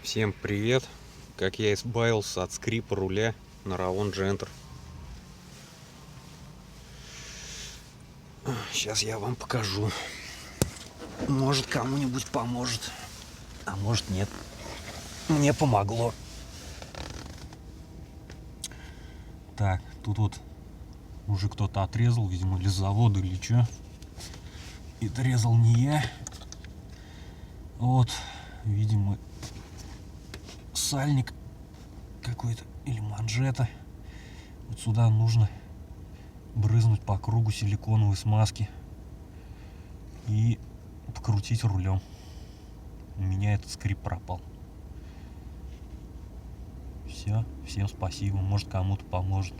Всем привет! Как я избавился от скрипа руля на Равон Джентр. Сейчас я вам покажу. Может, кому-нибудь поможет, а может нет. Мне помогло. Так, тут вот уже кто-то отрезал, видимо, или с завода, или что. И отрезал не я. Вот, видимо, сальник какой-то или манжета. Вот сюда нужно брызнуть по кругу силиконовой смазки и покрутить рулем. У меня этот скрип пропал. Все, всем спасибо, может кому-то поможет.